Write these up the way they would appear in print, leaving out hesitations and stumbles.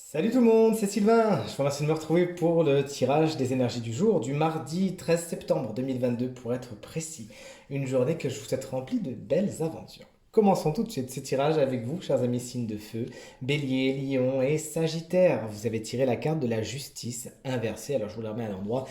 Salut tout le monde, c'est Sylvain. Je vous remercie de me retrouver pour le tirage des énergies du jour du mardi 13 septembre 2022 pour être précis. Une journée que je vous souhaite remplie de belles aventures. Commençons tout de suite ce tirage avec vous, chers amis signes de feu, Bélier, Lion et Sagittaire. Vous avez tiré la carte de la justice inversée, alors je vous la remets à l'endroit.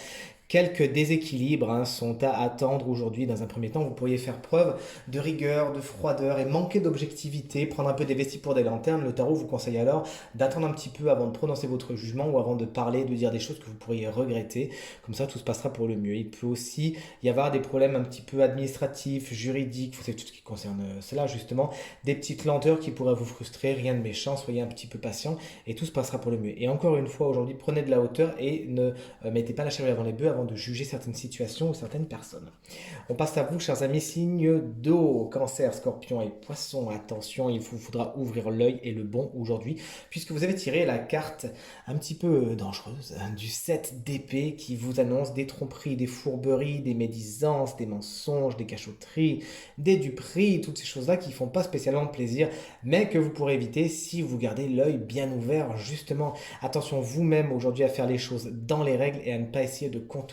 Quelques déséquilibres sont à attendre aujourd'hui. Dans un premier temps, vous pourriez faire preuve de rigueur, de froideur et manquer d'objectivité, prendre un peu des vestiges pour des lanternes. Le tarot vous conseille alors d'attendre un petit peu avant de prononcer votre jugement ou avant de parler, de dire des choses que vous pourriez regretter. Comme ça, tout se passera pour le mieux. Il peut aussi y avoir des problèmes un petit peu administratifs, juridiques, vous savez, tout ce qui concerne cela justement, des petites lenteurs qui pourraient vous frustrer, rien de méchant, soyez un petit peu patient et tout se passera pour le mieux. Et encore une fois, aujourd'hui, prenez de la hauteur et ne mettez pas la charrue avant les bœufs avant de juger certaines situations ou certaines personnes. On passe à vous, chers amis, signe d'eau, cancer, scorpion et poisson. Attention, il vous faudra ouvrir l'œil et le bon aujourd'hui, puisque vous avez tiré la carte un petit peu dangereuse du 7 d'épée qui vous annonce des tromperies, des fourberies, des médisances, des mensonges, des cachotteries, des duperies, toutes ces choses-là qui font pas spécialement plaisir, mais que vous pourrez éviter si vous gardez l'œil bien ouvert, justement. Attention vous-même aujourd'hui à faire les choses dans les règles et à ne pas essayer de contourner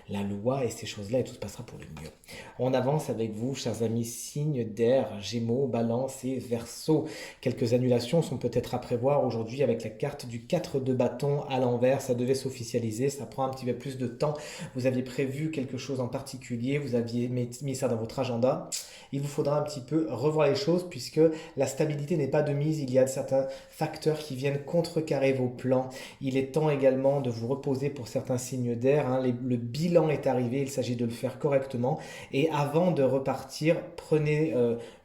la loi et ces choses-là et tout se passera pour le mieux. On avance avec vous, chers amis, signes d'air, Gémeaux, Balance et Verseau. Quelques annulations sont peut-être à prévoir aujourd'hui avec la carte du 4 de bâton à l'envers. Ça devait s'officialiser, ça prend un petit peu plus de temps. Vous aviez prévu quelque chose en particulier, vous aviez mis ça dans votre agenda. Il vous faudra un petit peu revoir les choses puisque la stabilité n'est pas de mise. Il y a certains facteurs qui viennent contrecarrer vos plans. Il est temps également de vous reposer pour certains signes d'air. Le bilan est arrivé, il s'agit de le faire correctement. Et avant de repartir, prenez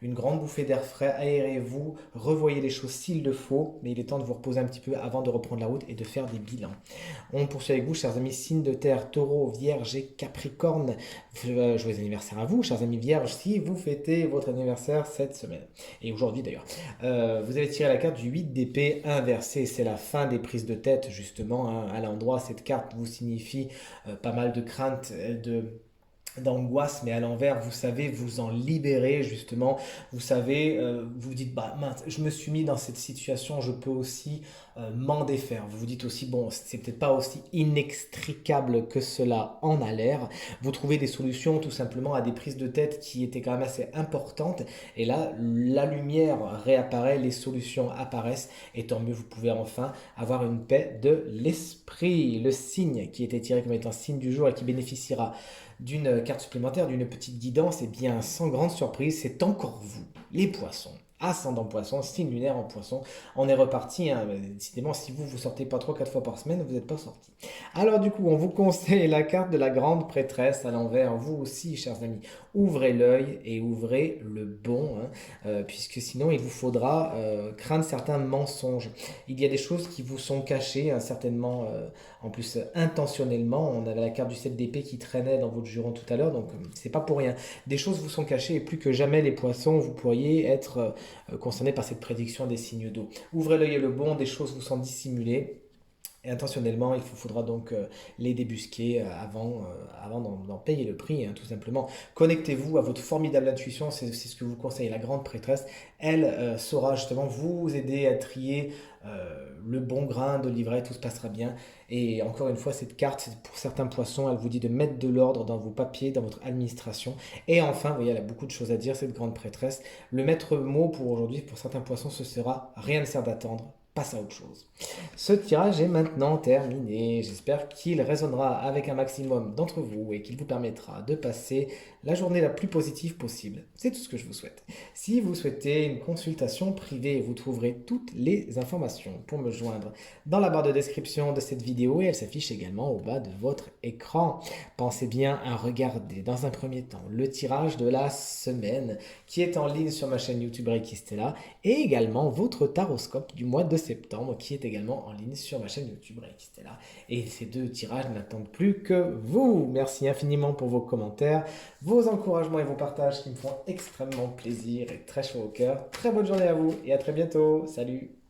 une grande bouffée d'air frais, aérez-vous, revoyez les choses s'il le faut, mais il est temps de vous reposer un petit peu avant de reprendre la route et de faire des bilans. On poursuit avec vous, chers amis signes de terre, taureau, vierge et capricorne. Joyeux anniversaire à vous, chers amis vierges, si vous fêtez votre anniversaire cette semaine. Et aujourd'hui d'ailleurs. Vous avez tiré la carte du 8 d'épée inversée, c'est la fin des prises de tête justement. À l'endroit, cette carte vous signifie pas mal de craintes, d'angoisse, mais à l'envers, vous savez vous en libérer justement. Vous savez, vous dites, bah mince, je me suis mis dans cette situation, je peux aussi m'en défaire. Vous vous dites aussi, bon, c'est peut-être pas aussi inextricable que cela en a l'air. Vous trouvez des solutions tout simplement à des prises de tête qui étaient quand même assez importantes. Et là, la lumière réapparaît, les solutions apparaissent, et tant mieux, vous pouvez enfin avoir une paix de l'esprit. Le signe qui était tiré comme étant signe du jour et qui bénéficiera d'une carte supplémentaire, d'une petite guidance, et bien sans grande surprise, c'est encore vous, les poissons. Ascendant poisson, signe lunaire en poisson. On est reparti, décidément, si vous sortez pas 3 4 fois par semaine, vous n'êtes pas sorti. Alors du coup, on vous conseille la carte de la grande prêtresse à l'envers. Vous aussi, chers amis, ouvrez l'œil et ouvrez le bon, puisque sinon il vous faudra craindre certains mensonges. Il y a des choses qui vous sont cachées, certainement, en plus intentionnellement. On avait la carte du 7 d'épée qui traînait dans votre juron tout à l'heure, donc c'est pas pour rien. Des choses vous sont cachées et plus que jamais, les poissons, vous pourriez être concernés par cette prédiction des signes d'eau. Ouvrez l'œil et le bon, des choses vous sont dissimulées. Et intentionnellement, il vous faudra donc les débusquer avant d'en payer le prix, tout simplement. Connectez-vous à votre formidable intuition, c'est ce que vous conseille la grande prêtresse. Elle saura justement vous aider à trier le bon grain de livret, tout se passera bien. Et encore une fois, cette carte, pour certains poissons, elle vous dit de mettre de l'ordre dans vos papiers, dans votre administration. Et enfin, vous voyez, elle a beaucoup de choses à dire, cette grande prêtresse. Le maître mot pour aujourd'hui, pour certains poissons, ce sera rien ne sert d'attendre, passe à autre chose. Ce tirage est maintenant terminé. J'espère qu'il résonnera avec un maximum d'entre vous et qu'il vous permettra de passer la journée la plus positive possible. C'est tout ce que je vous souhaite. Si vous souhaitez une consultation privée, vous trouverez toutes les informations pour me joindre dans la barre de description de cette vidéo et elle s'affiche également au bas de votre écran. Pensez bien à regarder dans un premier temps le tirage de la semaine qui est en ligne sur ma chaîne YouTube Reiki Stella et également votre taroscope du mois de septembre qui est également en ligne sur ma chaîne YouTube Reiki Stella. Et ces deux tirages n'attendent plus que vous. Merci infiniment pour vos commentaires, vos encouragements et vos partages qui me font extrêmement plaisir et très chaud au cœur. Très bonne journée à vous et à très bientôt. Salut!